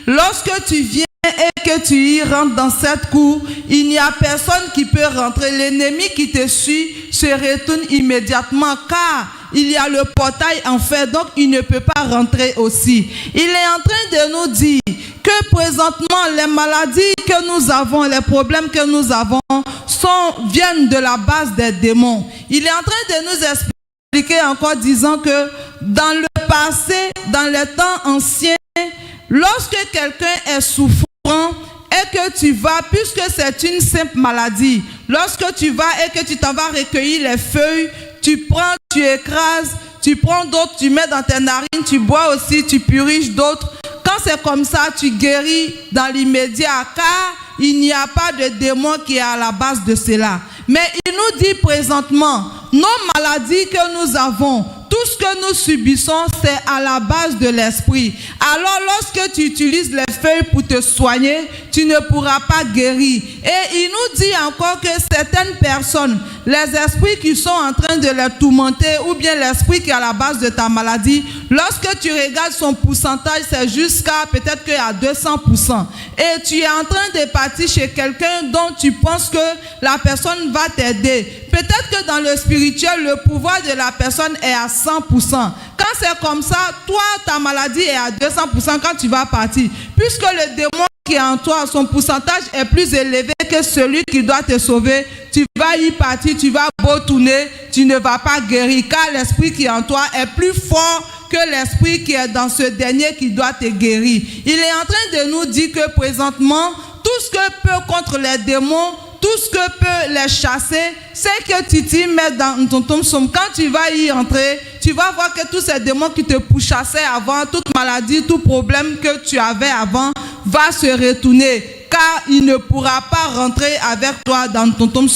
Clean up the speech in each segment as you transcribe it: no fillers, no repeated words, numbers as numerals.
lorsque tu viens et que tu y rentres dans cette cour, il n'y a personne qui peut rentrer. L'ennemi qui te suit se retourne immédiatement car il y a le portail en fer, donc il ne peut pas rentrer aussi. Il est en train de nous dire que présentement les maladies que nous avons, les problèmes que nous avons viennent de la base des démons. Il est en train de nous expliquer encore disant que dans le passé, dans les temps anciens, lorsque quelqu'un est souffrant et que tu vas, puisque c'est une simple maladie, lorsque tu vas et que tu t'en vas recueillir les feuilles, tu prends, tu écrases, tu prends d'autres, tu mets dans tes narines, tu bois aussi, tu purges d'autres. Quand c'est comme ça, tu guéris dans l'immédiat car il n'y a pas de démon qui est à la base de cela. Mais il nous dit présentement, nos maladies que nous avons, tout ce que nous subissons, c'est à la base de l'esprit. Alors lorsque tu utilises les feuilles pour te soigner, tu ne pourras pas guérir. Et il nous dit encore que certaines personnes, les esprits qui sont en train de les tourmenter, ou bien l'esprit qui est à la base de ta maladie, lorsque tu regardes son pourcentage, c'est jusqu'à peut-être qu'à 200%. Et tu es en train de partir chez quelqu'un dont tu penses que la personne va t'aider. Peut-être que dans le spirituel, le pouvoir de la personne est à 100%. Quand c'est comme ça, toi, ta maladie est à 200% quand tu vas partir. Puisque le démon qui est en toi, son pourcentage est plus élevé que celui qui doit te sauver, tu vas y partir, tu vas beau tourner, tu ne vas pas guérir. Car l'esprit qui est en toi est plus fort que l'esprit qui est dans ce dernier qui doit te guérir. Il est en train de nous dire que présentement, tout ce que peut contre les démons, tout ce que peut les chasser, c'est que tu t'y mets dans ton tombe. Quand tu vas y entrer, tu vas voir que tous ces démons qui te pourchassaient avant, toute maladie, tout problème que tu avais avant, va se retourner. Car il ne pourra pas rentrer avec toi dans ton tombe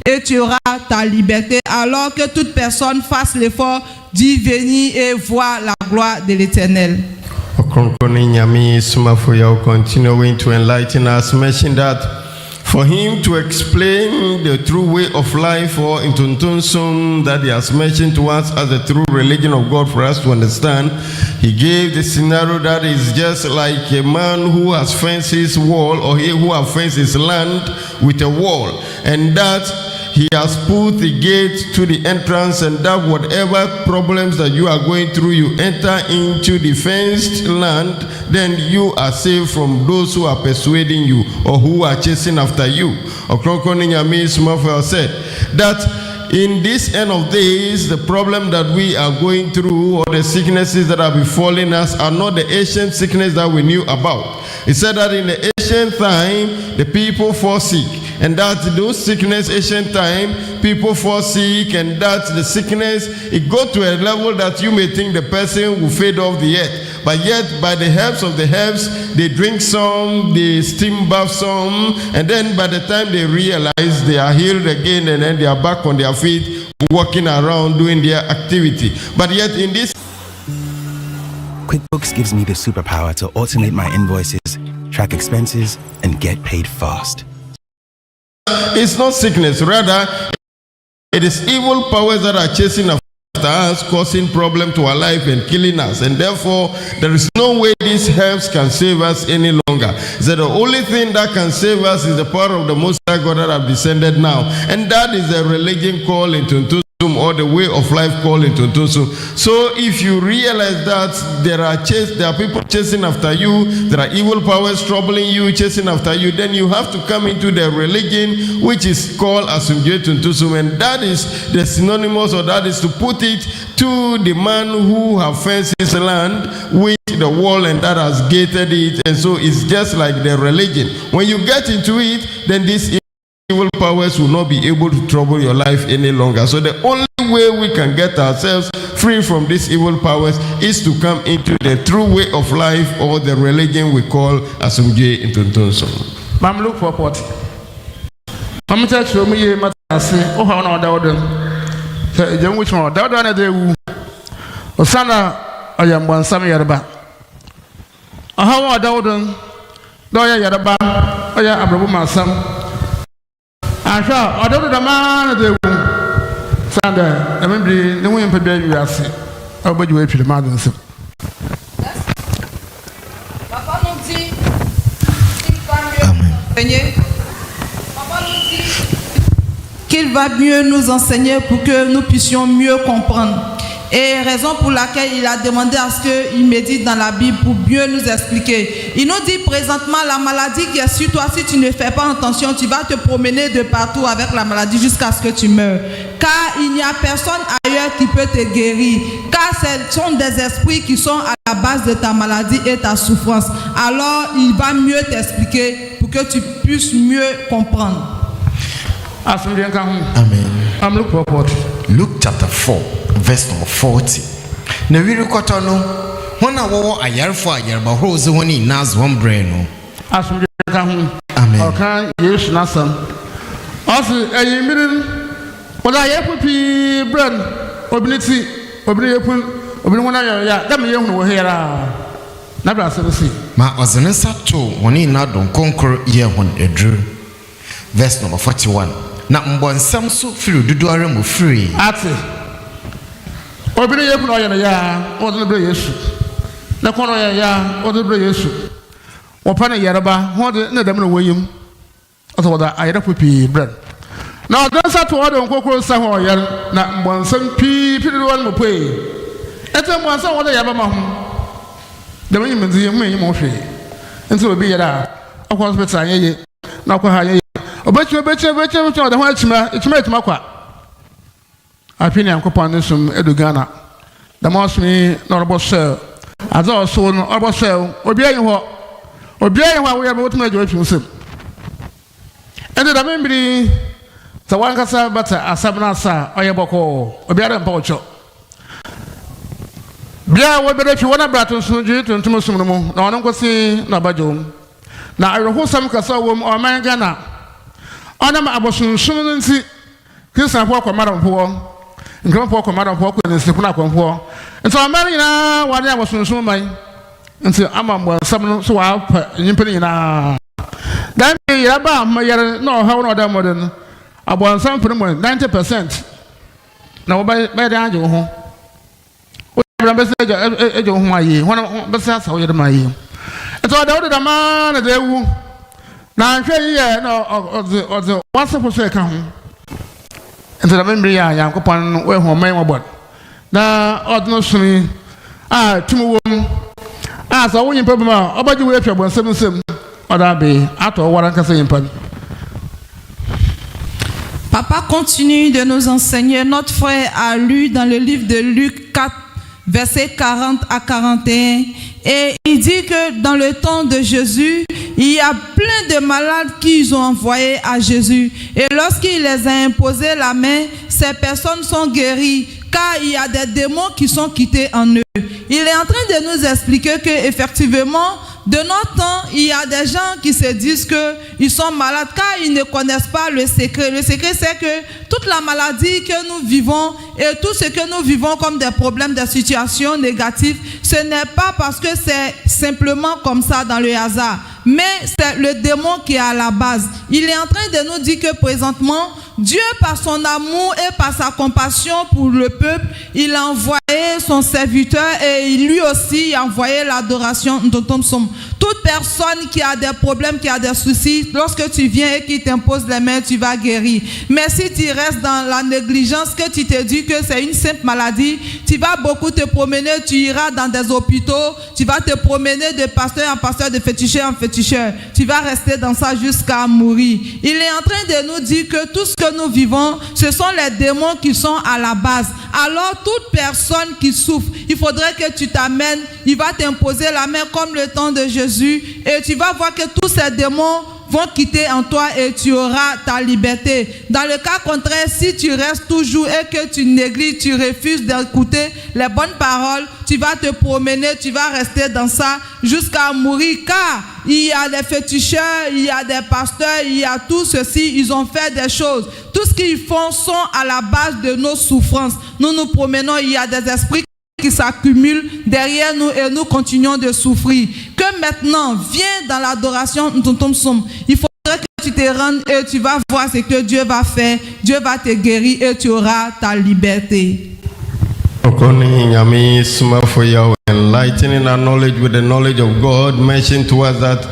et tu auras ta liberté. Alors que toute personne fasse l'effort d'y venir et voir la gloire de l'Éternel. Ɔkrɔnkrɔnyi Nyame Somafo Yawoh continuing to enlighten us, mention that for him to explain the true way of life, or in Tuntonsum that he has mentioned to us as the true religion of God for us to understand, he gave the scenario that is just like a man who has fenced his wall, or he who has fenced his land with a wall, and that he has put the gate to the entrance, and that whatever problems that you are going through, you enter into the fenced land, then you are saved from those who are persuading you or who are chasing after you. Ɔkrɔnkrɔnyi Nyame Somafo said that in this end of days, the problem that we are going through, or the sicknesses that are befalling us, are not the ancient sickness that we knew about. He said that in the ancient time, the people fall sick, and that those sickness, ancient time, people fall sick, and that the sickness, it got to a level that you may think the person will fade off the earth. But yet, by the herbs of the herbs, they drink some, they steam bath some, and then by the time they realize they are healed again, and then they are back on their feet, walking around, doing their activity. But yet in this... QuickBooks gives me the superpower to automate my invoices, track expenses, and get paid fast. It's not sickness, rather, it is evil powers that are chasing after us, causing problem to our life and killing us, and therefore there is no way these herbs can save us any longer. So the only thing that can save us is the power of the Most High God that have descended now, and that is the religion called into or the way of life called into Tuntonsum. So if you realize that there are people chasing after you, there are evil powers troubling you, chasing after you, then you have to come into the religion which is called Asumje Tuntonsum, and that is the synonymous, or that is to put it to the man who have fenced his land with the wall and that has gated it, and so it's just like the religion. When you get into it, then this evil powers will not be able to trouble your life any longer. So the only way we can get ourselves free from these evil powers is to come into the true way of life, or the religion we call Asumje in Tuntonsum. Mam look for what? Mam church show me matasi. Oh how no dawdon. Say jam which one? Dawdon na dey wu. Osana oyam bansam yarba. Aha wa dawdon. Doya yarba. Oya abrabu masam. Asha, I don't know the man of the room. Sanda, I remember the women for baby. I say, I'll be waiting for the mother. Papa nous dit qu'il va mieux nous enseigner pour que nous puissions mieux comprendre. Et raison pour laquelle il a demandé à ce qu'il médite dans la Bible pour mieux nous expliquer. Il nous dit présentement la maladie qui est sur toi, si tu ne fais pas attention, tu vas te promener de partout avec la maladie jusqu'à ce que tu meurs. Car il n'y a personne ailleurs qui peut te guérir. Car ce sont des esprits qui sont à la base de ta maladie et ta souffrance. Alors il va mieux t'expliquer pour que tu puisses mieux comprendre. Amen. Luke chapter 4, verse number 40. Na we record no, when I war a year for a year, but who's the one in Nas one brain? Amen. Amen. Yes, Nasam. Also, a year, what I have to brand, obnity, obnity, obnity, that may you here. Never see. Ma Ozanessa too, when he not don't conquer year one a drew. Verse number 41. Na mbonsam so free duduare mo free. Ati. Obìnrin yẹ kúnọ̀ ọ̀yẹ̀ ya ọdún bẹ̀rẹ̀ Yesu. Na kúnọ̀ ọ̀yẹ̀ ya ọdún bẹ̀rẹ̀ Yesu. Wọ́n pa ní Yorùbá wọ́n de ní ẹ̀dẹ̀mú ní wọ́n yẹm. Ọ̀sọ̀ wọ́n da ayẹ̀dẹ̀ pípì brẹ̀. Na ọdún sátọ̀ ọdún kókó sáhùn ọ̀yẹ̀ na mbonsam pípì duduare mo pè. Ẹ̀tẹ̀ mbonsam wọ́n de Yorùbá ma ho. Dẹ̀mú yìí mìíràn yìí mú yìí mọ̀ hwẹ̀. Ntí obi yẹ dà ọkọ̀ hospital ayẹ yẹ na ọkọ̀ ha ayẹ yẹ. Obechi ọdọ ho ichima kwa apini ankopon ne sum edugana da mo sumi na robo sel aza oso no robo sel obi ayi ho we ya botum ajo atwum sem ende da membiri ta wankasa bata asabna sa oye boko obi ara mpa ocho bia wo bere fi wona brato so ju tuntum sum no mo na wono nkosi na bajo na aroho sam kasa wo o man gana ona ma abosunsun nti kristian po akwamara mpo nkran po akwamara mpo ko nsi po na akwampo nti amara nyina wade abosunsun man nti amambo sam so wa nyimpe nyina dan me ya ba ma yare na oha na oda modern abonsam pere mo 90% na wo ba da anje ho o bra be se ejo ho ayi ho be se asa wo yere ma yi nti oda wo da ma na da ewu na hwe ye no ozo wasefo so eka ho ente da membri ya yankopon we ho man wobod na odno sumi tumu wom so wo nyimpa bama obaji we afia bonsem nsem oda be ato waran kasa nyimpa. Papa continue de nous enseigner. Notre frère a lu dans le livre de Luc 4 versets 40 à 41 et il dit que dans le temps de Jésus, il y a plein de malades qu'ils ont envoyés à Jésus. Et lorsqu'il les a imposé la main, ces personnes sont guéries, car il y a des démons qui sont quittés en eux. Il est en train de nous expliquer que effectivement, de notre temps, il y a des gens qui se disent qu'ils sont malades car ils ne connaissent pas le secret. Le secret, c'est que toute la maladie que nous vivons et tout ce que nous vivons comme des problèmes, des situations négatives, ce n'est pas parce que c'est simplement comme ça dans le hasard, mais c'est le démon qui est à la base. Il est en train de nous dire que présentement, Dieu, par son amour et par sa compassion pour le peuple, il a envoyé son serviteur et lui aussi a envoyé l'adoration de ton somme. Toute personne qui a des problèmes, qui a des soucis, lorsque tu viens et qu'il t'impose les mains, tu vas guérir. Mais si tu restes dans la négligence, que tu te dis que c'est une simple maladie, tu vas beaucoup te promener, tu iras dans des hôpitaux, tu vas te promener de pasteur en pasteur, de féticheur en féticheur. Tu vas rester dans ça jusqu'à mourir. Il est en train de nous dire que tout ce que nous vivons, ce sont les démons qui sont à la base. Alors toute personne qui souffre, il faudrait que tu t'amènes, il va t'imposer la main comme le temps de Jésus et tu vas voir que tous ces démons vont quitter en toi et tu auras ta liberté. Dans le cas contraire, si tu restes toujours et que tu négliges, tu refuses d'écouter les bonnes paroles, tu vas te promener, tu vas rester dans ça jusqu'à mourir, car il y a des féticheurs, il y a des pasteurs, il y a tout ceci, ils ont fait des choses. Tout ce qu'ils font sont à la base de nos souffrances. Nous nous promenons, il y a des esprits qui s'accumulent derrière nous et nous continuons de souffrir. Que maintenant, viens dans l'adoration de ton somme. Il faudrait que tu te rendes et tu vas voir ce que Dieu va faire. Dieu va te guérir et tu auras ta liberté. Ɔkrɔnkrɔnyi Nyame Somafo Yawoh, enlightening our knowledge with the knowledge of God, mentioned to us that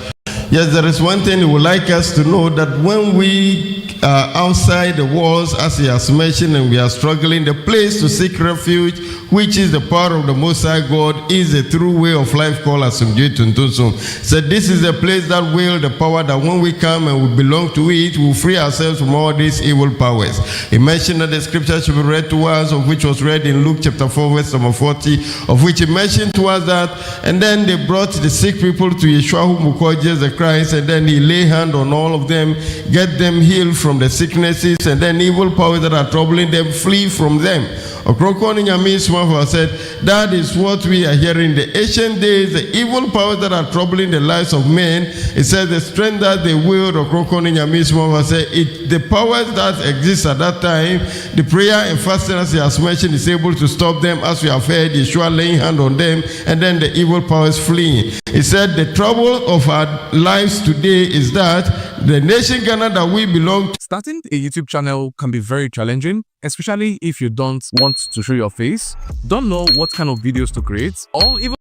Yes, there is one thing he would like us to know, that when we are outside the walls, as he has mentioned, and we are struggling, the place to seek refuge, which is the power of the Most High God, is a true way of life called Asumdue Tuntunsun. So this is a place that will the power that when we come and we belong to it, we will free ourselves from all these evil powers. He mentioned that the scripture should be read to us, of which was read in Luke chapter 4, verse number 40, of which he mentioned to us that, and then they brought the sick people to Yeshua, whom we call Jesus the Christ, and then he lay hand on all of them, get them healed from the sicknesses, and then evil powers that are troubling them flee from them. Ɔkrɔnkrɔnyi Nyame Somafo said, that is what we are hearing. The ancient days, the evil powers that are troubling the lives of men, it says the strength that they wield, Ɔkrɔnkrɔnyi Nyame Somafo said, the powers that exist at that time, the prayer and fasting, as he has mentioned, is able to stop them, as we have heard, Yeshua laying hand on them, and then the evil powers fleeing. He said, the trouble of our lives today is that the nation Ghana that we belong to. Starting a YouTube channel can be very challenging, especially if you don't want to show your face, don't know what kind of videos to create, or even.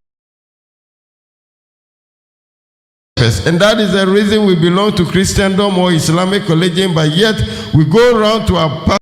And that is the reason we belong to Christendom or Islamic religion, but yet we go around to our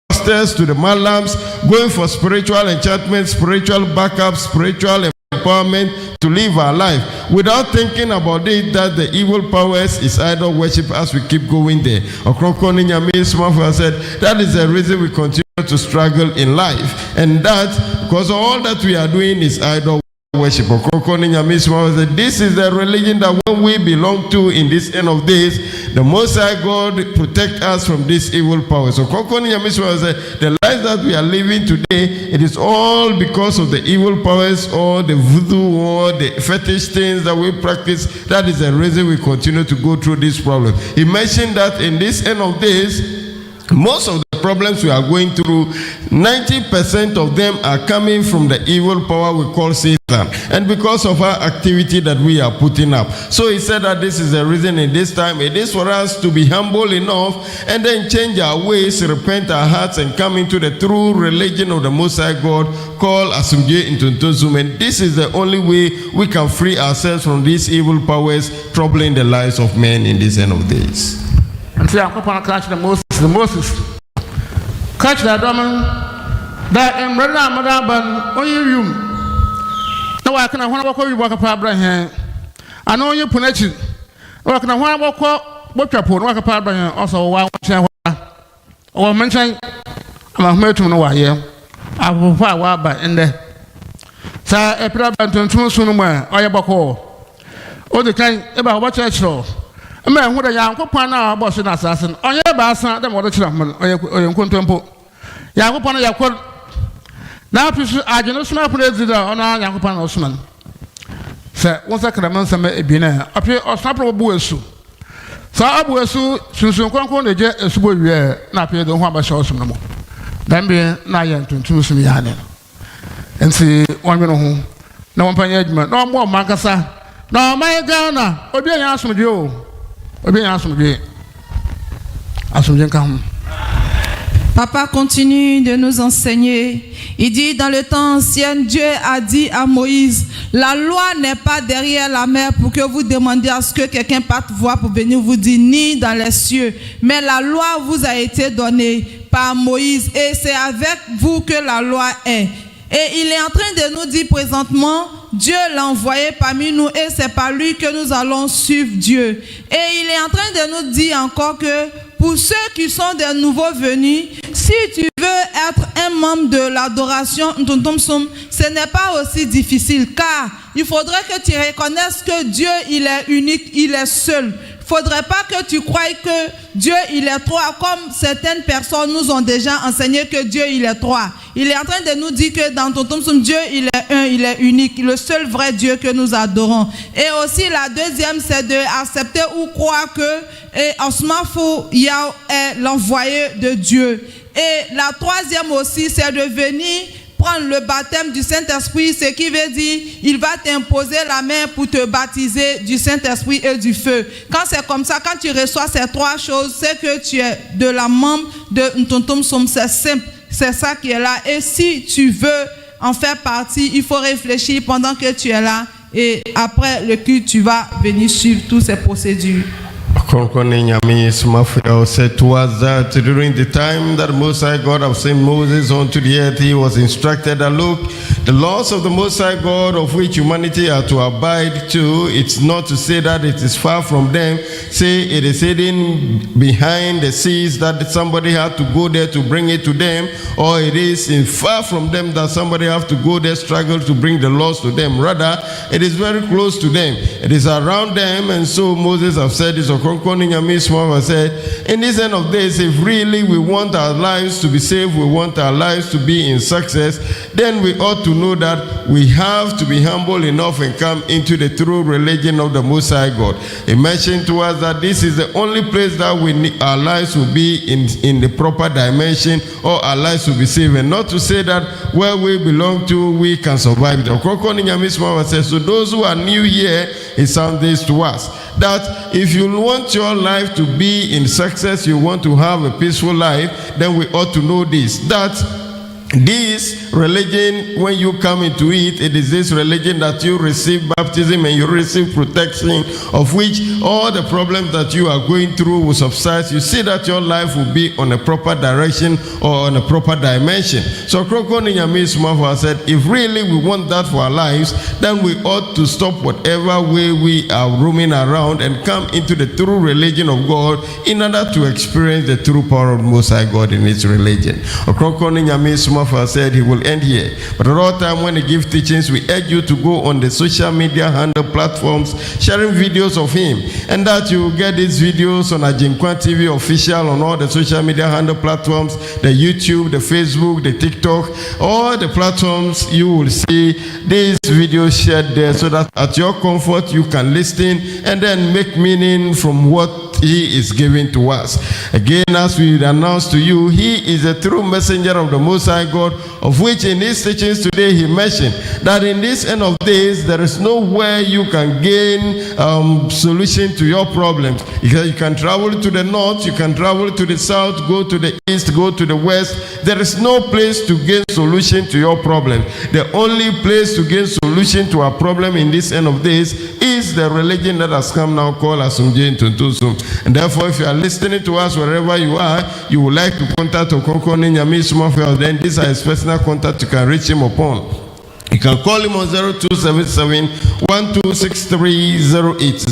pastors, to the malams, going for spiritual enchantment, spiritual backup, spiritual empowerment to live our life without thinking about it, that the evil powers is idol worship as we keep going there. Ɔkrɔnkrɔnyi Nyame Somafo said that is the reason we continue to struggle in life, and that because all that we are doing is idol worship. Ɔkrɔnkrɔnyi Nyame Somafo said this is the religion that when we belong to in this end of days, the Most High God protect us from these evil powers. So Ɔkrɔnkrɔnyi Nyame Somafo said the life that we are living today, it is all because of the evil powers or the voodoo or the fetish things that we practice. That is the reason we continue to go through this problem. He mentioned that in this end of days, most of the problems we are going through, 90% of them are coming from the evil power we call Satan, and because of our activity that we are putting up. So he said that this is the reason in this time it is for us to be humble enough and then change our ways, repent our hearts, and come into the true religion of the Most High God called Asumdue Ntontonsun. And this is the only way we can free ourselves from these evil powers troubling the lives of men in this end of days. And see, I'm going to catch the Moses. Catch that woman that in Brother Madaban, on your room. No, I can walk over you walk up Abraham. I know you put it. Or can I walk up what you put, walk up Abraham, also while or mention I'm a to know why here. I will fire wild by in there. Sir, a problem to two soon where I have a call. All the time about what I saw. A man with a young partner, boss and assassin, on your bass, then what a children, or your contempo. Yakupana Yakut. Now, I do not smell president on our Yakupan Osman. Sir, once I can announce a bina, appear or snap of Buesu. So I was soon conquer the jet as we were not paid on Wamba Shawsum no more. Then be Nayan to choose me, and see one minute home. No one pay judgment, no more Mancasa. No, my Ghana, or be an answer with you. Papa continue de nous enseigner. Il dit, dans le temps ancien, Dieu a dit à Moïse, la loi n'est pas derrière la mer pour que vous demandiez à ce que quelqu'un parte voir pour venir vous dire, ni dans les cieux. Mais la loi vous a été donnée par Moïse et c'est avec vous que la loi est. Et il est en train de nous dire présentement, Dieu l'a envoyé parmi nous et c'est par lui que nous allons suivre Dieu. Et il est en train de nous dire encore que pour ceux qui sont des nouveaux venus, si tu veux être un membre de l'adoration, ce n'est pas aussi difficile car il faudrait que tu reconnaisses que Dieu il est unique, il est seul. Il ne faudrait pas que tu croies que Dieu il est trois, comme certaines personnes nous ont déjà enseigné que Dieu il est trois. Il est en train de nous dire que dans ton Dieu il est un, il est unique, le seul vrai Dieu que nous adorons. Et aussi la deuxième c'est d'accepter ou croire que Somafo Yawoh est l'envoyé de Dieu. Et la troisième aussi c'est de venir prendre le baptême du Saint-Esprit, ce qui veut dire il va t'imposer la main pour te baptiser du Saint-Esprit et du feu. Quand c'est comme ça, quand tu reçois ces trois choses, c'est que tu es de la membre de Ntontomsom. C'est simple, c'est ça qui est là. Et si tu veux en faire partie, il faut réfléchir pendant que tu es là et après le culte, tu vas venir suivre toutes ces procédures. Ɔkrɔnkrɔnyi Nyame Somafo said to us that during the time that Most High God have sent Moses onto the earth, he was instructed that look, the laws of the Most High God of which humanity are to abide to, it's not to say that it is far from them, say it is hidden behind the seas that somebody had to go there to bring it to them, or it is in far from them that somebody have to go there struggle to bring the laws to them. Rather, it is very close to them. It is around them, and so Moses have said this. Ɔkrɔnkrɔnyi Nyame Somafo said, in this end of days, if really we want our lives to be saved, we want our lives to be in success, then we ought to know that we have to be humble enough and come into the true religion of the Most High God. He mentioned to us that this is the only place that our lives will be in the proper dimension, or our lives will be saved. And not to say that where we belong to, we can survive. Ɔkrɔnkrɔnyi Nyame Somafo says, so those who are new here, it sounds this to us, that if you want your life to be in success, you want to have a peaceful life, then we ought to know this, that this religion, when you come into it, it is this religion that you receive baptism and you receive protection, of which all the problems that you are going through will subside. You see that your life will be on a proper direction or on a proper dimension. So Ɔkrɔnkrɔnyi Nyame Somafo said, if really we want that for our lives, then we ought to stop whatever way we are roaming around and come into the true religion of God in order to experience the true power of the Most High God in its religion. Ɔkrɔnkrɔnyi Nyame Somafo said he will end here. But at all time when he gives teachings, we urge you to go on the social media handle platforms, sharing videos of him, and that you will get these videos on Ajinkwan TV official on all the social media handle platforms, the YouTube, the Facebook, the TikTok, all the platforms. You will see these videos shared there, so that at your comfort you can listen and then make meaning from what he is giving to us. Again, as we announce to you, he is a true messenger of the Most High God, of which in his teachings today he mentioned that in this end of days there is nowhere you can gain solution to your problems. You can travel to the north, you can travel to the south, go to the east, go to the west. There is no place to gain solution to your problem. The only place to gain solution to our problem in this end of days is the religion that has come now called Asumje Ntuntun. And therefore, if you are listening to us wherever you are, you would like to contact Ɔkrɔnkrɔnyi Nyame Somafo, then this is his personal contact you can reach him upon. You can call him on 0277-126308,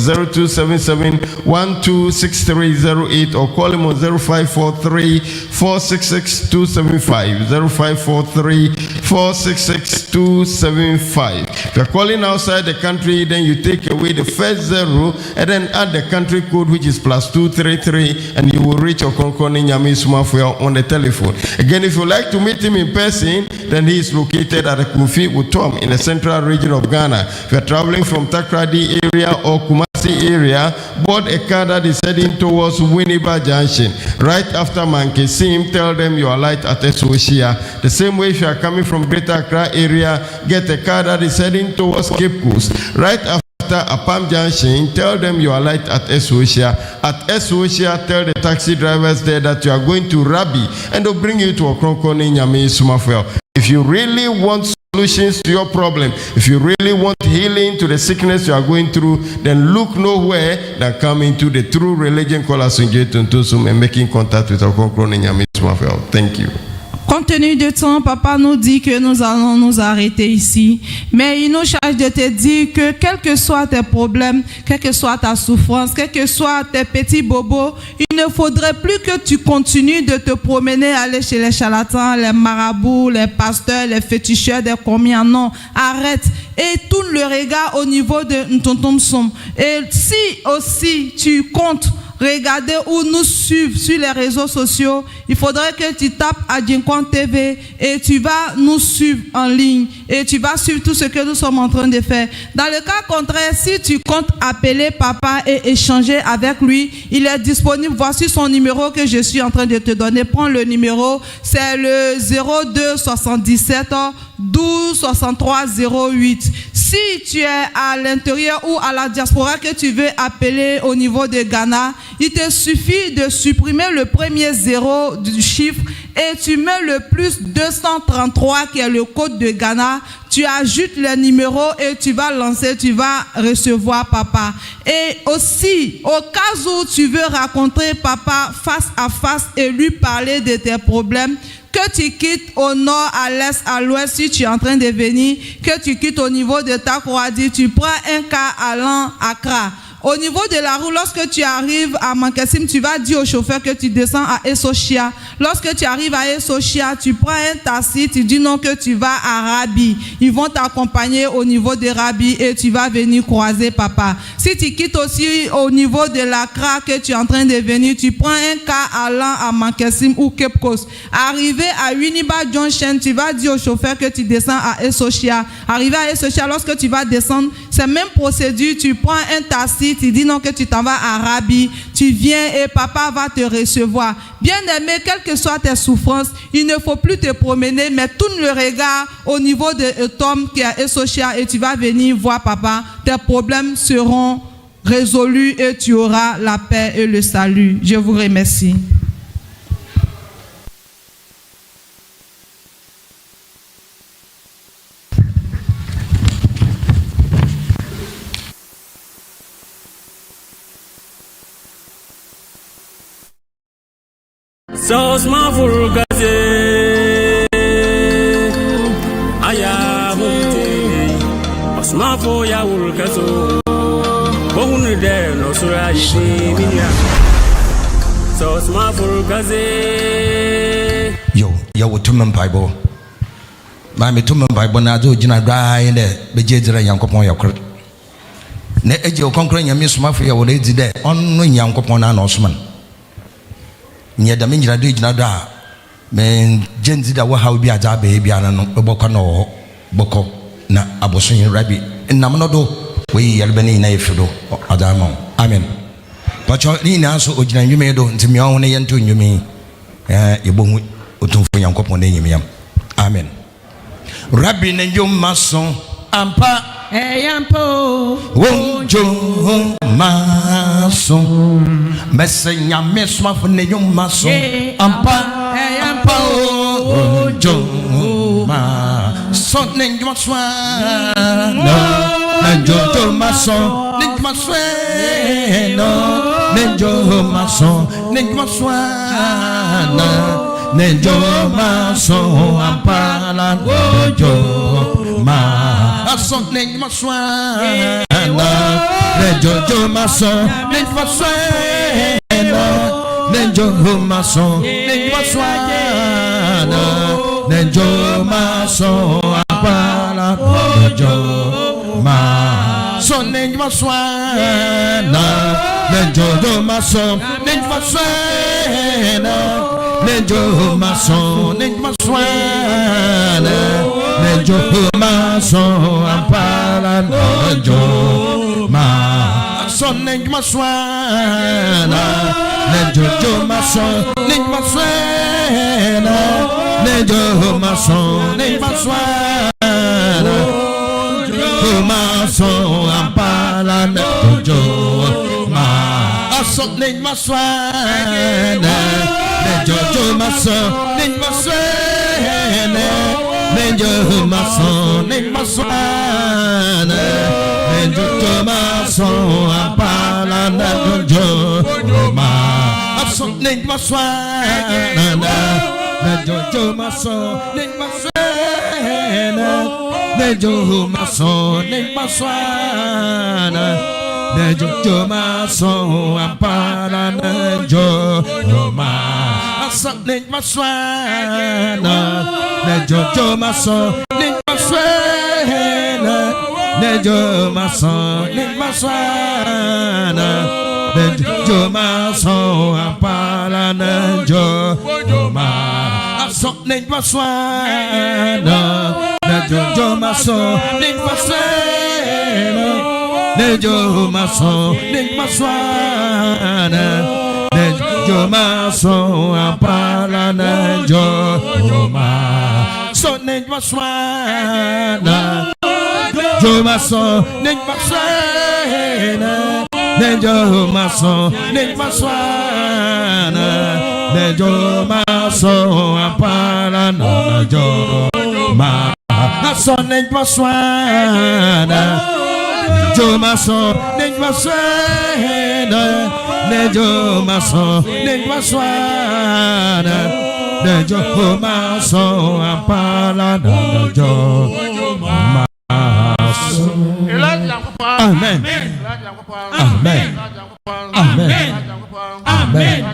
0277-126308, or call him on 0543-466-275, 0543-466-275. If you're calling outside the country, then you take away the first 0 and then add the country code, which is +233, and you will reach Ɔkrɔnkrɔnyi Nyame Somafo on the telephone. Again, if you like to meet him in person, then he is located at the Kofi Tom in the central region of Ghana. If you are traveling from Takrady area or Kumasi area, board a car that is heading towards Winneba Junction. Right after Mankesim, tell them you are light at Esoshia. The same way, if you are coming from Greater Accra area, get a car that is heading towards Cape Coast. Right after Apam Junction, tell them you are light at Esoshia. At Esoshia, tell the taxi drivers there that you are going to Rabi, and they'll bring you to Ɔkrɔnkrɔnyi Nyame Somafo. If you really want solutions to your problem, if you really want healing to the sickness you are going through, then look nowhere than come into the true religion called Asumje Ntuntun and making contact with Ɔkrɔnkrɔnyi Nyame Somafo. Thank you. Compte tenu du temps, papa nous dit que nous allons nous arrêter ici. Mais il nous charge de te dire que quels que soient tes problèmes, quelle que soit ta souffrance, quels que soient tes petits bobos, il ne faudrait plus que tu continues de te promener, aller chez les charlatans, les marabouts, les pasteurs, les féticheurs, des combien. Non, arrête et tourne le regard au niveau de Ntontom Som. Et si aussi tu comptes regarder ou nous suivre sur les réseaux sociaux, il faudrait que tu tapes Ajinkwan TV et tu vas nous suivre en ligne et tu vas suivre tout ce que nous sommes en train de faire. Dans le cas contraire, si tu comptes appeler papa et échanger avec lui, il est disponible. Voici son numéro que je suis en train de te donner. Prends le numéro, c'est le 02 77 12 63 08. Si tu es à l'intérieur ou à la diaspora que tu veux appeler au niveau de Ghana, il te suffit de supprimer le premier 0 du chiffre et tu mets le plus 233 qui est le code de Ghana. Tu ajoutes les numéros et tu vas lancer, tu vas recevoir papa. Et aussi, au cas où tu veux rencontrer papa face à face et lui parler de tes problèmes, que tu quittes au nord, à l'est, à l'ouest, si tu es en train de venir, que tu quittes au niveau de Takoradi, tu prends un car allant à Accra. Au niveau de la roue, lorsque tu arrives à Mankessim, tu vas dire au chauffeur que tu descends à Esochia. Lorsque tu arrives à Esochia, tu prends un taxi, tu dis non que tu vas à Rabi. Ils vont t'accompagner au niveau de Rabi et tu vas venir croiser papa. Si tu quittes aussi au niveau de l'Accra que tu es en train de venir, tu prends un car allant à Mankessim ou Cape Coast. Arrivé à Uniba Junction, tu vas dire au chauffeur que tu descends à Esochia. Arrivé à Esochia, lorsque tu vas descendre, c'est même procédure, tu prends un taxi, tu dis non que tu t'en vas à Rabi, tu viens et papa va te recevoir. Bien-aimé, quelles que soient tes souffrances, il ne faut plus te promener, mais tourne le regard au niveau de Tom qui est Esochia et tu vas venir voir papa. Tes problèmes seront résolus et tu auras la paix et le salut. Je vous remercie. Somafo Ayawoh Somafo Yawoh kaso Bohunu de no sura yi minya Somafo Yo Yawoh tumem Bible ma me tumem Bible na do gina gaa inde be jejira Yankopon yakor na eje Ɔkrɔnkrɔnyi Nyame Somafo Yawoh na edi de onno Yankopon na osman nye da menjira do gina do a men genzi da wo ha obi aja ba e bia no bokɔ no bokɔ na aboso yin rabi nam no do we yalbani na efido adama amen pacho ni na so ogina nwume do ntimi ho ne yento nwume yebohu otumfo Yankopɔn na nyimiyam amen rabi na njoma so ampa Eyampo wonjo maso mese Nyame Somafo ne nyumaso ampa eyampo wonjo maso ne nyumaso na jojo maso ne nyumaso no ne jojo maso ne nyumaso na ne jojo maso ampa la wonjo maso ne nyumaso na ne jojo maso ne nyumaso Nenjo maso na nenjo maso apala nenjo maso na nenjo maso na nenjo maso na nenjo maso apala nenjo maso na Nejo maso na nejo maso ampala nejo maso na nejo maso na nejo maso na nejo maso ampala nejo Ning maswana na jojo maso ning maswana na jojo maso ning maswana na jojo maso ampara na jojo maso ning maswana na jojo maso ning maswana na jojo maso ning maswana Nenjo maso apala nenjo maso nenjo maswana nenjo maso nenjo maswana nenjo maso nenjo maswana nenjo maso apala nenjo maso nenjo maswana nenjo maso nenjo maswana Nenjo maso, nenjo maswana, nenjo maso apana na jo ma so nenjwa swana jo maso nenjwa swana nejo maso nenjwa swana nejo maso apana na jo ma. Amen. Amen. Amen. Amen. Amen. Amen.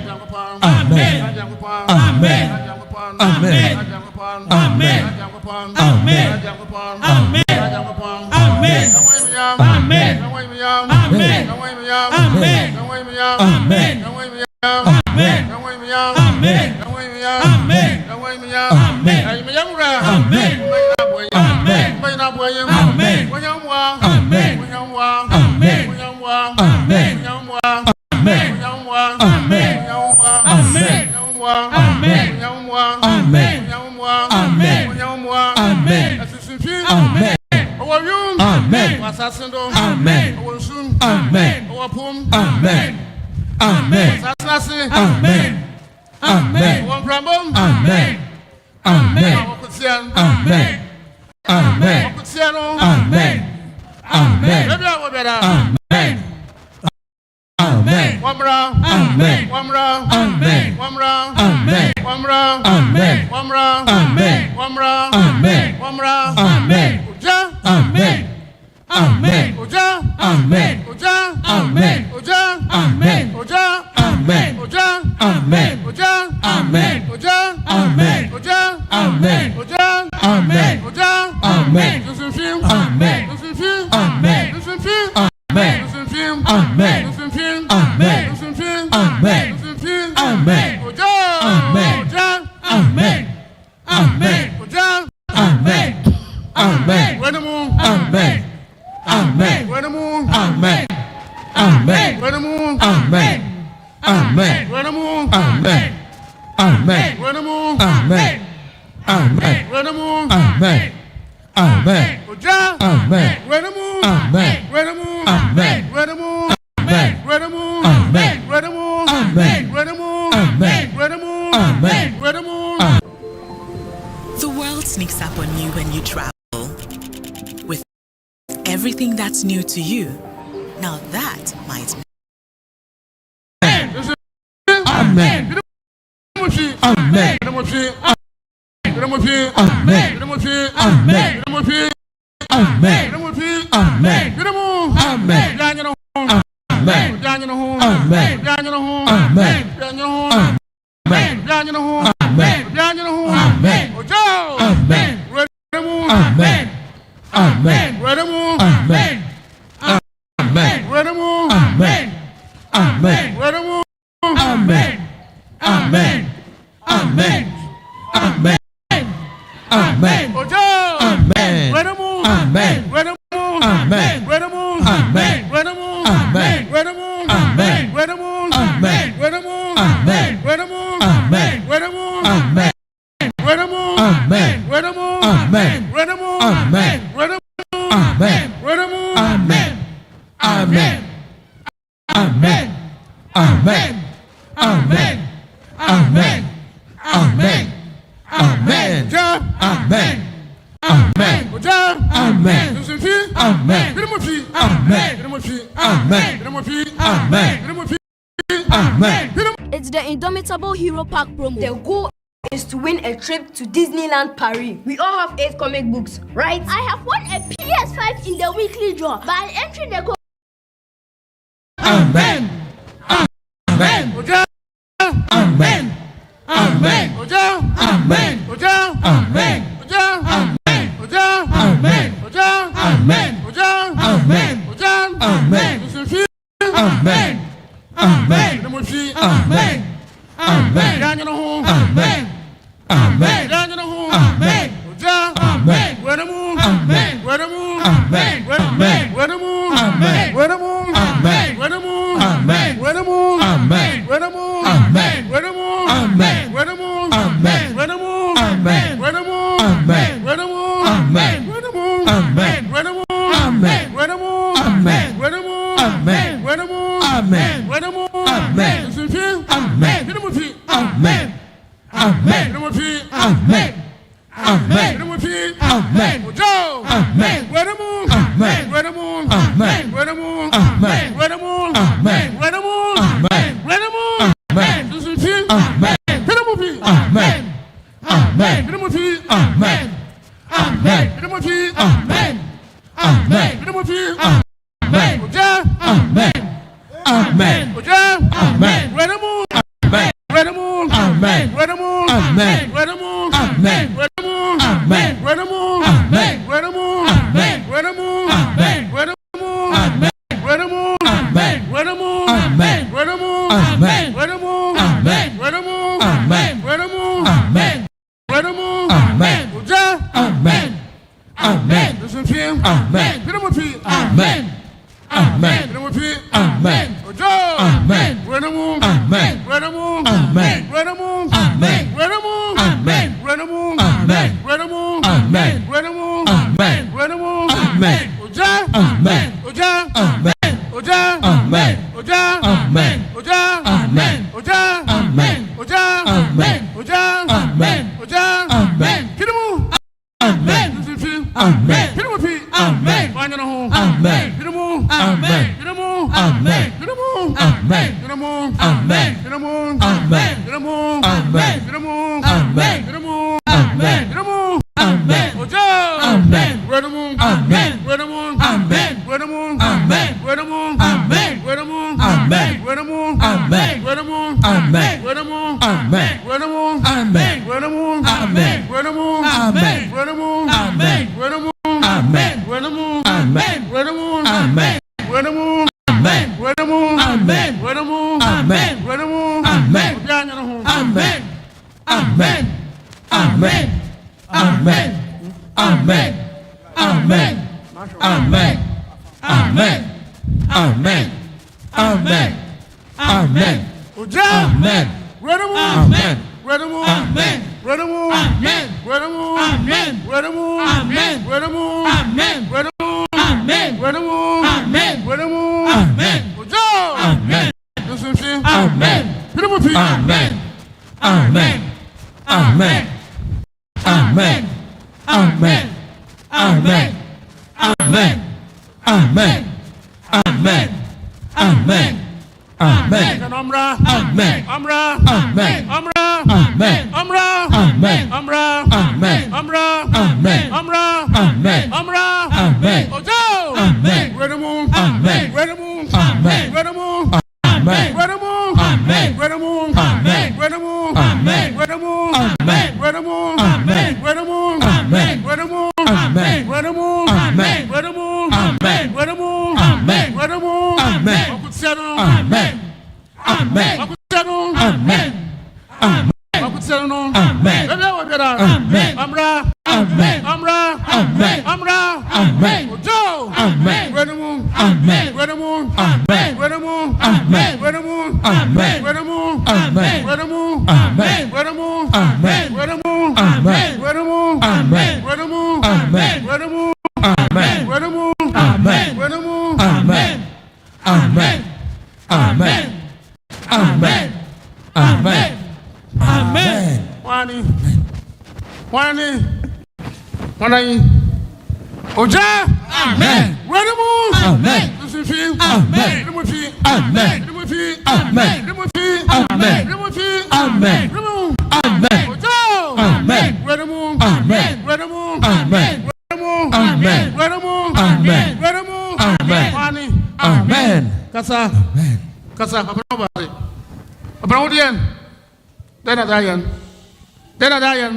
Amen. Amen. Amen. Amen. The world sneaks up on you when you travel. With everything that's new to you, now that might be. Amen. Amen. It's the Indomitable Hero Pack promo. The goal is to win a trip to Disneyland Paris. We all have 8 comic books, right? I have won a PS5 in the weekly draw by entering the code. Amen. Amen. Amen. Amen. Amen. Amen. Amen. Amen. Where the moon? Amen. Where the moon? Amen. Where the moon? Amen. This is it. Amen. Hit him up here. Amen. Amen. Hit him up here. Amen. Amen. Hit him up here. Amen. Amen. Hit him up here. Amen. Oja. Amen. Amen. Oja. Amen. Where the moon? Amen. Where the moon? Amen. Where the moon? Amen. Where the moon? Amen. Where the moon? Amen. Where the moon? Amen. Where the moon? Amen. Where the moon? Amen. Where the moon? Amen. Where the moon? Amen. Where the moon? Amen. Where the moon? Amen. Where the moon? Amen. Where the moon? Amen. Where the moon? Amen. Where the moon? Amen. Oja. Amen. Amen. Listen to him. Amen. Hit him with me. Amen. Amen. Hit him with me. Amen. Oja. Amen. Where the moon? Amen. Where the moon? Amen. Where the moon? Amen. Where the moon? Amen. Where the moon? Amen. Where the moon? Amen. Where the moon? Amen. Where the moon? Amen. Oja. Amen. Oja. Amen. Oja. Amen. Oja. Amen. Oja. Amen. Oja. Amen. Oja. Amen. Oja. Amen. Oja. Amen. Hit him. Amen. Amen. Hit him with me. Amen. Find your home. Amen. Hit him. Amen. Hit him. Amen. Hit him. Amen. Hit him. Amen. Hit him. Amen. Hit him. Amen. Hit him. Amen. Hit him. Amen. Hit him. Amen. Oja. Amen. Where the moon? Amen. Where the moon? Amen. Where the moon? Amen. Where the moon? Amen. Where the moon? Amen. Where the moon? Amen. Where the moon? Amen. Where the moon? Amen. Where the moon? Amen. Where the moon? Amen. Where the moon? Amen. Where the moon? Amen. Where the moon? Amen. Where the moon? Amen. Where the moon? Amen. Where the moon? Amen. Where the moon? Amen. Where the moon? Amen. Where the moon? Amen. Amen. Amen. Amen. Amen. Amen. Amen. Amen. Amen. Amen. Amen. Amen. Oja. Amen. Where the moon? Amen. Where the moon? Amen. Where the moon? Amen. Where the moon? Amen. Where the moon? Amen. Where the moon? Amen. Where the moon? Amen. Where the moon? Amen. Where the moon? Amen. Oja. Amen. Listen to Amen. Hit him with Amen. Amen. Amen. Amen. Amen. Amen. Amen. Amen. Amen. Amen. Amen. Amra. Amen. Amra. Amen. Amra. Amen. Amra. Amen. Amra. Amen. Amra. Amen. Amra. Amen. Amra. Amen. Ojo. Amen. Where the moon? Amen. Where the moon? Amen. Where the moon? Amen. Where the moon? Amen. Where the moon? Amen. Where the moon? Amen. Where the moon? Amen. Where the moon? Amen. Where the moon? Amen. Where the moon? Amen. Where the moon? Amen. Where the moon? Amen. Where the moon? Amen. Where the moon? Amen. Amen. Amen. Amen. Amen. Amen. Amen. Amra. Amen. Amra. Amen. Amra. Amen. Ojo. Amen. Where the moon? Amen. Where the moon? Amen. Where the moon? Amen. Where the moon? Amen. Where the moon? Amen. Where the moon? Amen. Where the moon? Amen. Where the moon? Amen. Where the moon? Amen. Where the moon? Amen. Where the moon? Amen. Where the moon? Amen. Where the moon? Amen. Amen. Amen. Amen. Amen. Amen. Wani. Wani. Wani. Oja. Amen. Where the moon? Amen. Listen to him. Amen. Amen. Amen. Amen. Amen. Amen. Oja. Amen. Where the moon? Amen. Where the moon? Amen. Where the moon? Amen. Where the moon? Amen. Where the moon? Amen. Wani. Amen. Kasa. Amen. Kasa. Abranobari. Abranodian. Dena dayan. Dena dayan.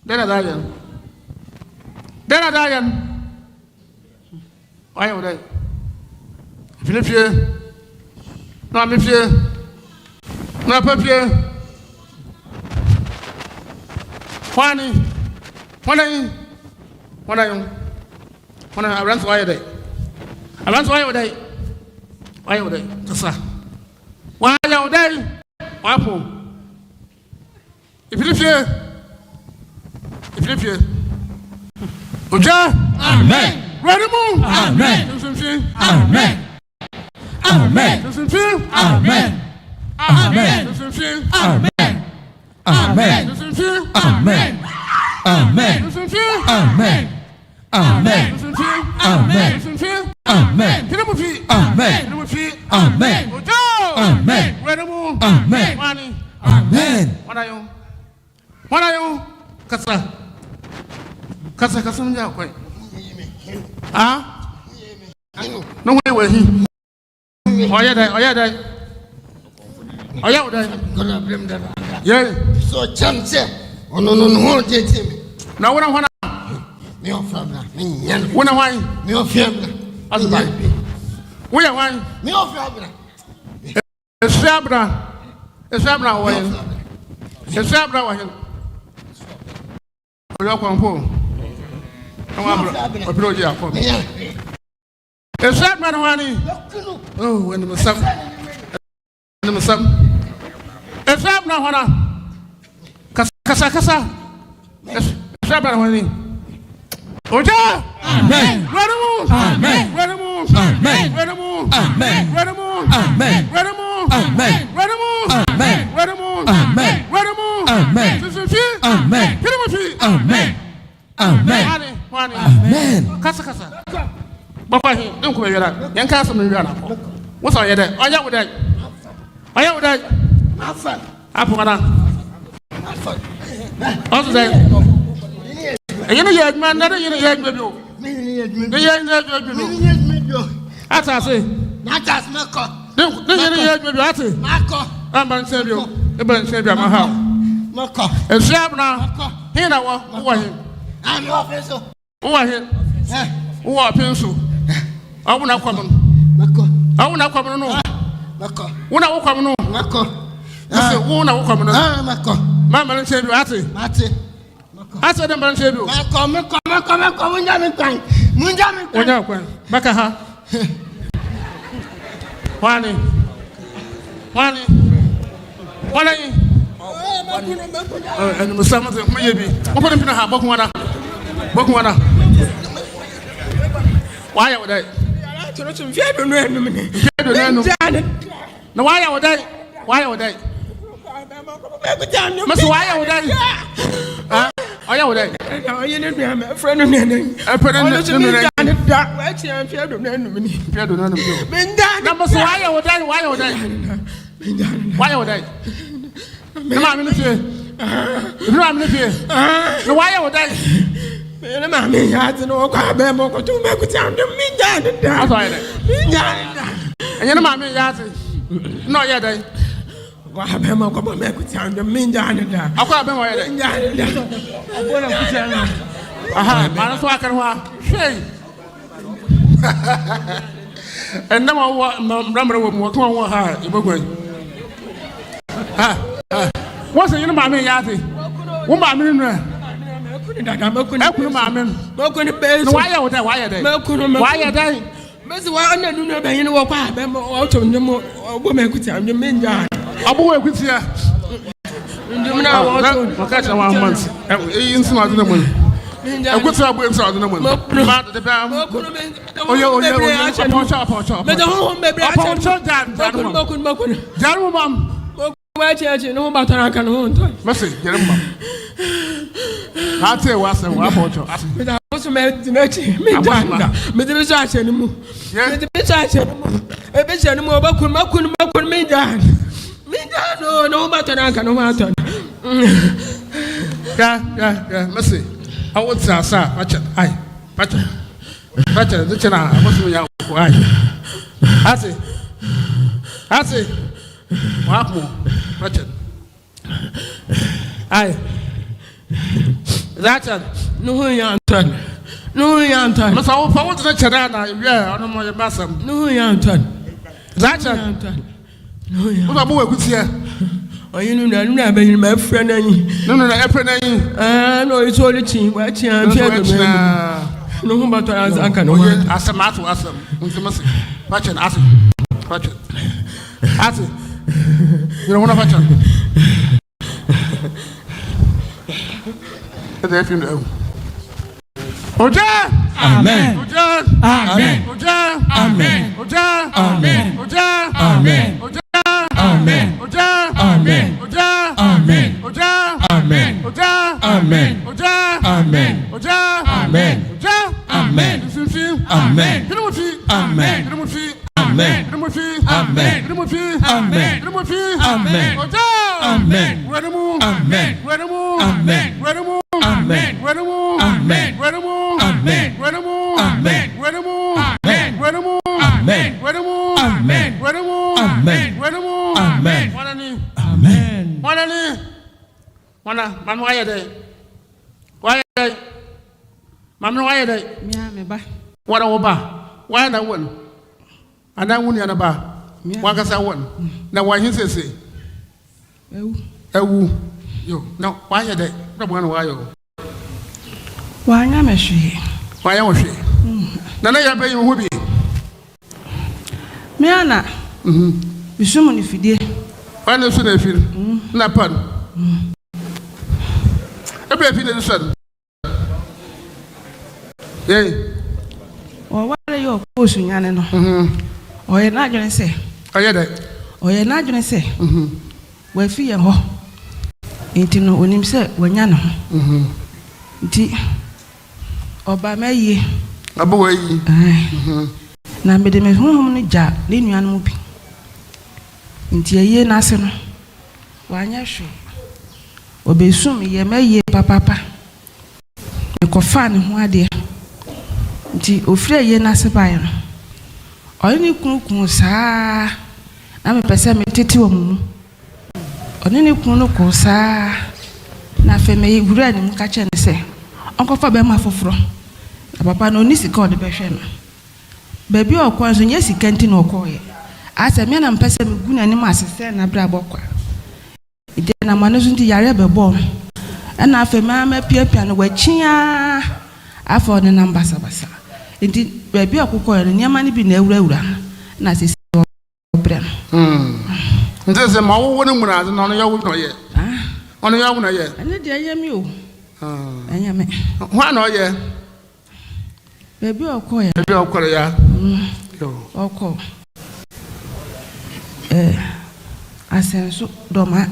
Dena dayan. Dena dayan. Why are they? Philippe. No, monsieur. No, papier. Wani. Wani. Wani. Wani. I ran to why are they? I ran to why are they? Why are they? Kasa. Why are they? Apple. Philippe. Philippe. Oja. Amen. Where the moon? Amen. Amen. Amen. Amen. Amen. Amen. Amen. Amen. Amen. Amen. Amen. Amen. Amen. Amen. Amen. Amen. Amen. Amen. What are you? Kasa nja kwai. Ah? No way where he. Oya dai. Gonna blame that. Yeah. So chance. Oh no, take me. Now what Me off family. Me why? Me off family. As by. We are why? Me off family. Esabra why? Esabra why? Oya kwampo. Approach ya for me. Esabra why? Oh, when the sam. Esabra why? Kasa. Esabra why? Oja! Amen. Amen. Amen. Amen. Amen. Amen. Amen. Kasa. Papa, don't come here. Young castle, what's all your day? Are you with that? Apple, also that. You know, young man, not a young baby. The young baby. That's I say. Not as Marco. Don't you young baby? I say. Marco. I'm going to save you. I'm going to save you my house. Marco. And Shabna, here now, who are you? I'm your pencil. Who are you? Who are pencil? I will not come. Marco. I will not come. No. Marco. When I will come. No. Marco. I said, who will come. Ah, Marco. Mamma and save you. I say. I said, I'm going to save you. Come, Munjamin. Bakaha. Wani. And the summer, maybe. Open up in a Bokuana. Why would I? No, why would I? Must why would I? Are you there? You need me, a friend of mine. A friend of and no what's the mammy yati? Woman, why are they? Why are they? Miss Wanda, you know what? I'm woman could tell you, Minja. A boy with you. I'll catch a 1 month. In some other woman. A good job with other woman. The bam. Oh, you're I would say, sir, Patcher, the channel, I must be out. I say, what more, Patcher? Aye, that's no, young turn. No, young turn. Must I want to let you down? Yeah, I don't know your master. No, young turn. That's young turn. No, what boy could see. Oh, you know, I'm not being my friend. No, no, it's all the team. Watch you. No, but I can ask a matter. Ask them. Watch it. Ask it. You don't want to watch it. If you know. Oja! Amen. Oja! Amen. Oja! Amen. Oja! Amen. Oja! Amen. Oja! Amen. Oja! Amen. Oja! Amen. Oja! Amen. Oja! Amen. Oja! Amen. Oja! Amen. Oja! Amen. Amen. Amen. Amen. Amen. Amen. Amen. Amen. And I won't about one cast one. Now, why he says, oh, you no, why are they? No one why you? Why am I she? Why am she? None of your baby will be. Miana, you summon if you did. I know soon I feel. Napan. A baby in the sun. Yea. Or what are you posting, Yanno? Or you're not going to say, I had it. Or you're not going to say, where fear ho. Ain't no when him said, when Yano. Tea. Or by me, a boy. Now, made him a home job, lean you moving. Into a year national. Why, yes, sure. Or be soon, ye may ye, papa. A coffin, who are dear. Nti ofre ye na sebaye no oni kunkun saa na me pese me tete wo mu oni ni kun no ko saa na fe me wura ni mu ka che ne se onkofa be ma foforo na papa no ni sika ode be hwe no ba bi okwan so nye sika nti na okoye asa me na mpese me guna ni ma asese na bra bokwa ide na manu so nti yare be bo na afa ma piapia no wachia afa ne na mbasa Indeed, baby, I could call it Yamani be never and I say, Bram. There's a more woman on your window yet. On your window yet. And I am you. I am it. Why not yet? Baby, I'll call it. Baby, I'll call it. I'll call. I said, so, Doma.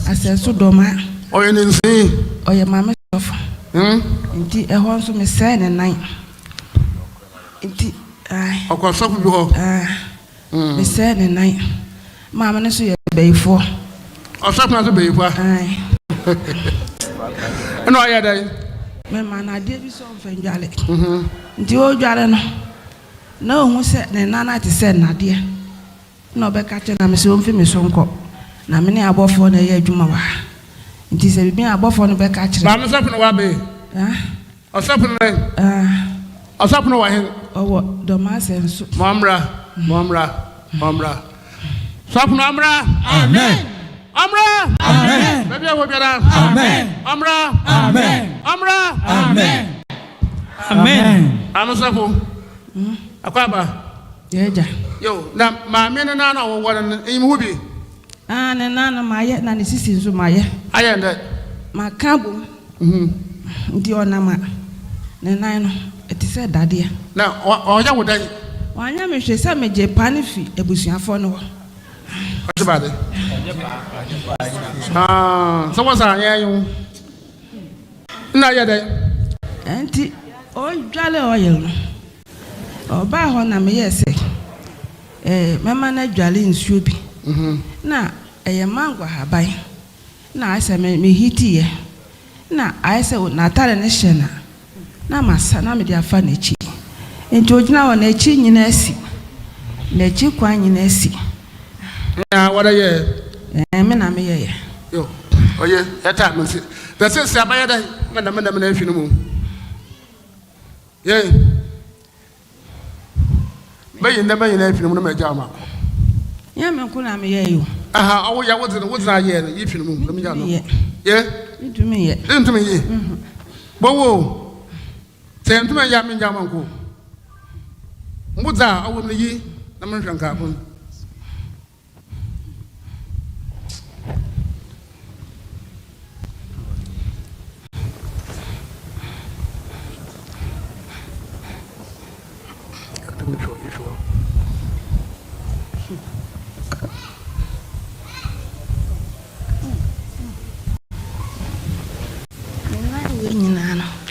I said, so, Doma. Or you didn't see? Or your mamma. Indeed, a horse me sad and night. Indeed, of course, some people me sad and night. Mamma, I see a bay for. Or something as a baby. And I had a man, I did something jolly. The old Jalano. No one said, Nana to send Nadia. No back at an Amazon for me, so called. Now, many above for the year Jumawa. It is a being above on the back at you. I'm something wabi. Or something or something away. Oh, what? Domas and Momra. Something Amra. Amen. Amra. Amen. Maybe I will get out. Amen. Amra. Amen. Amra. Amen. Amen. I'm a sample. Aquaba. Yeah. Yo, now my men and I know what in movie. And none of my yet, none is sisters of my yet. I am that. My cabo. Dear Nama. Then it is said that dear. Now, or that would I. Why, I am sure some Japan fee a bushing for no. What's about it? Someone's I you. Now, yet, Auntie, oh, jolly oil. Or by one, I may say. Mamma, jolly in Shuby. Na a mango habai. Na I say me hiti. Na I say na tare ne shena. Na masa na me dia fa na chi. Enti ogina wo na chi nyina asi. Na chi kwa nyina asi. Na what are you? Me na me ye. Yo. Oh yeah, that time me see. That say abaya da me na fi no mu. Yeah. Bayin na fi no mu na me jama. Yeah, me kuna me ye you. Aha, oh yeah, what's na ye you fi no mu. Let me jama. Yeah. Into me ye. Into me ye. Bo say into me ya me jama ko. Mbuza awu me yi na me hwanka abon.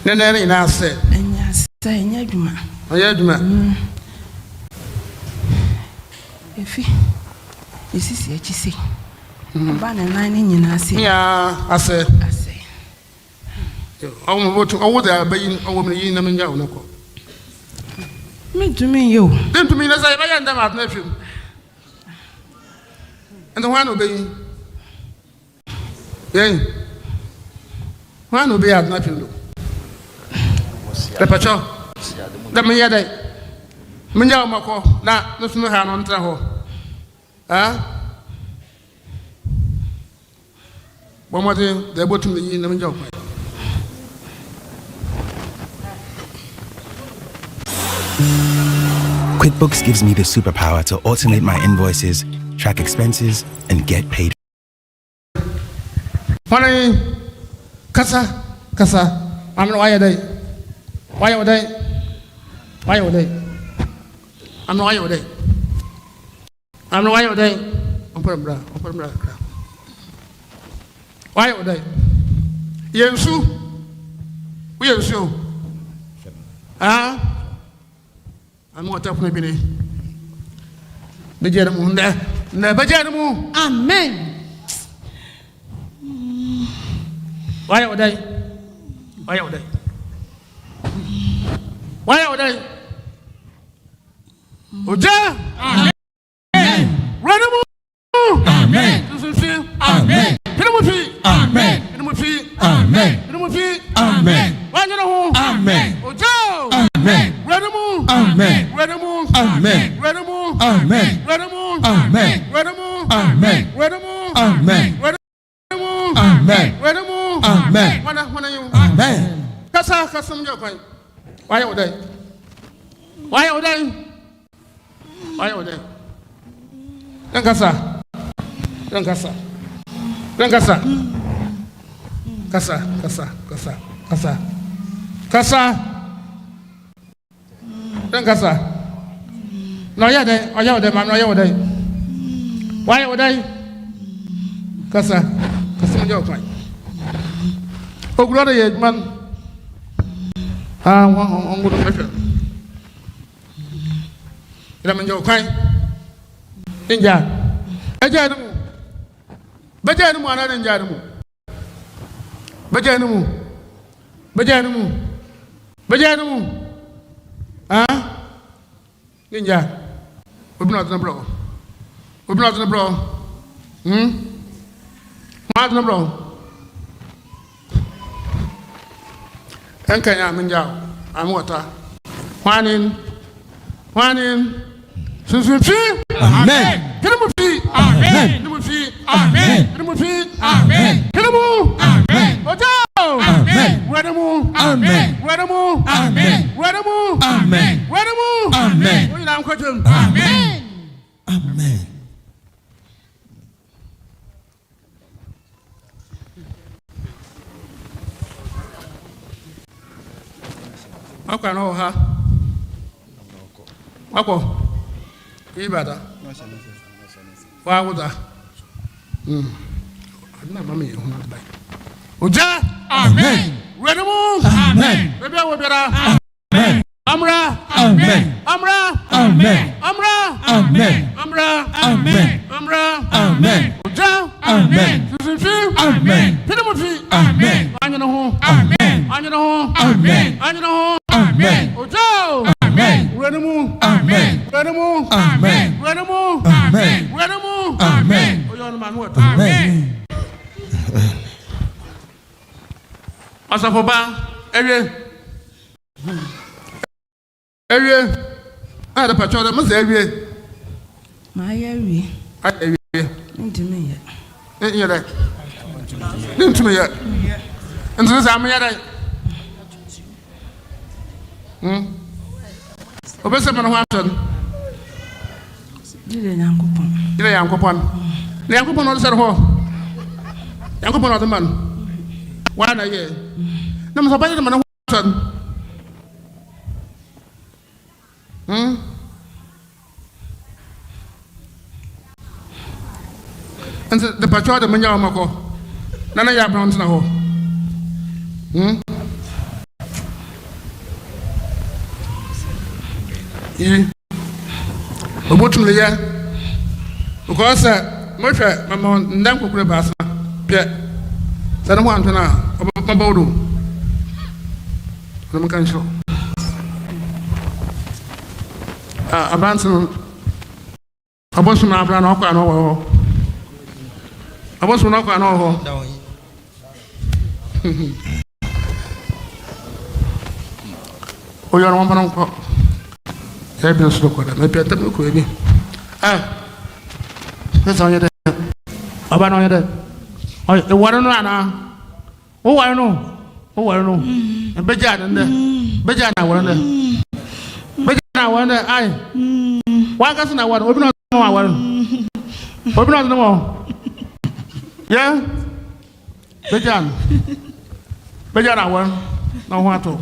Nana ina se. Enya se enya dwuma. Oya dwuma. Efi. Esi echi se. Ba na nan ni nyina se. Ya, ase. Owo botu owo da bayin owo me yin na menja onako. Me tumi yo. Dem tumi na say ba ya ndam at na fim. And why no bayin? Yen. Why no be at na fim do? The pacho. Da me ya dai. Menja omako na no sunu ha no ntra ho. Ah? Bomode da botu me yin na menja okwa. QuickBooks gives me the superpower to automate my invoices, track expenses, and get paid. Honey, Kasa, I'm not why day. Why are they? Why are they? I'm not why are they? I'm not why are they? Open bra. Why are they? Yensu, we are so. Ah, I'm not up with me. The gentleman there, never gentleman. Amen. Why are they? Oja! Amen. Renamu! Amen. Amen. Pinamufi! Amen. Amen. Amen. Wanyanahu! Amen. Oja! Amen. Renamu! Amen. Renamu! Amen. Renamu! Amen. Renamu! Amen. Renamu! Amen. Renamu! Amen. Renamu! Amen. Renamu! Amen. Wana you? Amen. Kasa mjo kwai. Why are they? Kasa. No ya de, man, no ya de. Why are they? Kasa mjo kwai. Ogro de man. Ah, on go to measure. Ila menjo kwai. Inja. Bajanu ana inja mu. Bajanu mu. Ah? Inja. Open out the bro. What no bro? Enkanya menja. Amota. Wanin. Susufi. Amen. Kinamufi. Amen. Kinamufi. Amen. Kinamufi. Amen. Kinamu. Amen. Ojo. Amen. Wedamu. Amen. Wedamu. Amen. Wedamu. Amen. Wedamu. Amen. Oyi na mkwatum. Amen. Amen. Akwa no ha. Akwa. Ibada. Wa wuda. Adna mama ye huna bai. Oja. Amen. Wedamu. Amen. Bebe wo bera. Amen. Amra. Amen. Amra. Amen. Amra. Amen. Amra. Amen. Amra. Amen. Oja. Amen. Susufi. Amen. Pinamufi. Amen. Anyana ho. Amen. Anyana ho. Amen. Anyana ho. Amen. Ojo. Amen. Wedamu. Amen. Wedamu. Amen. Wedamu. Amen. Wedamu. Amen. Oyo no man what? Amen. Asafoba. Ewie. Ah, the patrol must ewie. My ewie. Ewie. Ntimi ye. You're right. Ntimi ye. And so I'm here. Obese man Watson. Dile Yankopon. Le Yankopon no ser ho. Yankopon no the man. Why na ye? Na mo sabaya man Watson. And the patrol the manya mako. Nana ya brown na ho. Obotum le ya Because Moshe, Mamma, Nanko Basa, Piet, San Juan Tana, Mabodo. I'm can show. Abanson. I was from Abraham Okano. I was from Okano. Oh, you're one uncle. Sabius look at maybe a temple could be. That's all you're there. About all you're there. The one runner. Oh, I know. Oh, I know. And Bejan and the Bejan, I wonder. Bejan, I wonder. Why doesn't I want to open up? Open up no more. Yeah? Bejan. Bejan, I want. No, what to.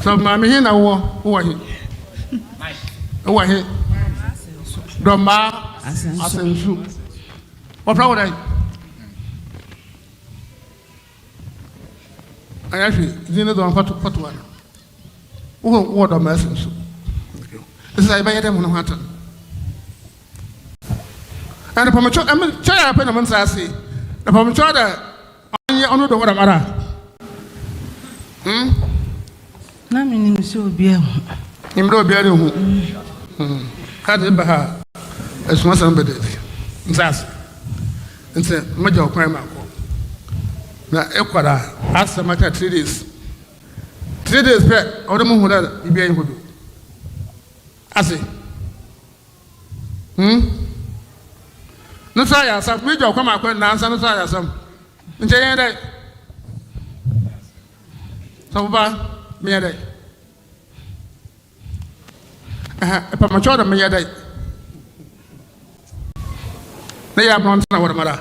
So, Mammy, here now, who are you? Who are you? Drama, Asensu. What problem? I actually didn't know what one. What a message. This is I buy them on Hatter. And upon my child, I'm a child, I'm a sassy. Upon my child, I'm not what I'm Naming so be a who had it by her as once somebody. Sassy. And said, Major Crime. Now, Equada, ask the matter 3 days. 3 days back, or the moon would be able to do. I say, no, sorry, some major come up and answer, no, sorry, some. And say, that. So, me a day. If I'm a child of me a day. They have not know what a matter.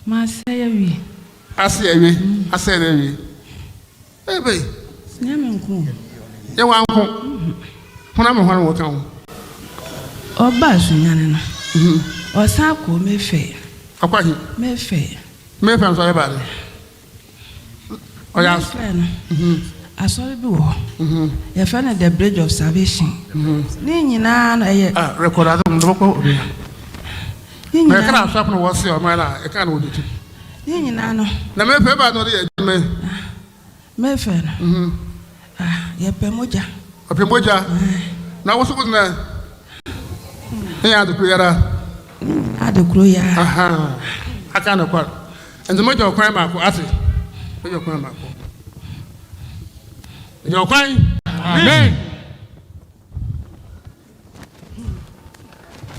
Massay, I say, I say, baby. You want when I'm one will come. Or Bashan, or Sako may fail. Of course, May fail. May find everybody. Oh, yes. I saw it before. You found the bridge of salvation. Nina, I record them. I can't stop and watch your man. I can't do it. Nina, no, may pay by the Mayfair. Yapemoja. A Pimoja. Now, what's good now? Here, the Kuyara. The Kruya. I can't acquire. And the major crime I ask it. Your crime. Your crime. Amen.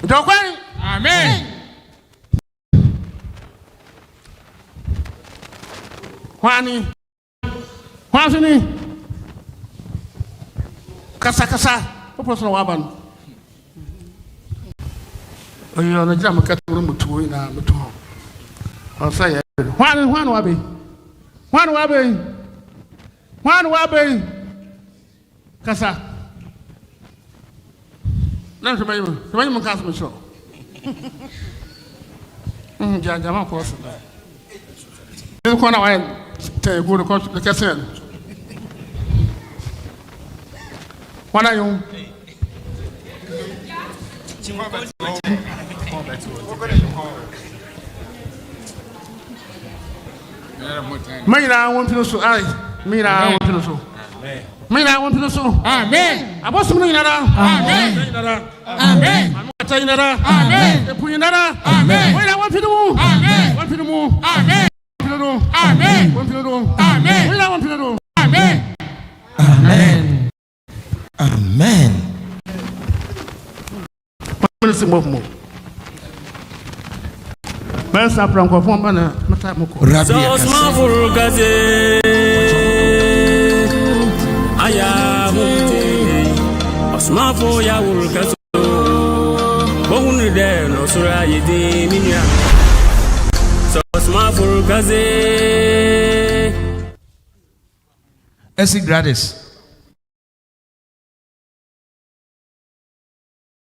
Your crime. Amen. Wani. Wani. Kasa. What was the waban? Oh, you're on the jam cat room to win. I'll say, one wabi. Kasa. Now to my customer show. Jama course. This corner I tell you, go to the castle. What are you? Mira, I want to know so. Mira, I want to know so. Mira, I want to know so. Amen. I was something that. Amen. Amen. I'm not saying that. Amen. The Puyanara. Amen. When I want to do. Amen. Want to do. Amen. Amen. Want to do. Amen. When I want to do. Amen. Amen. Amen. More. Mas a pranco for mana mata moko. So Somafo gaze. Aya mute. Somafo Yawoh gaze. Bohunu de no sura yedi minia. So Somafo gaze. Esi Gladys.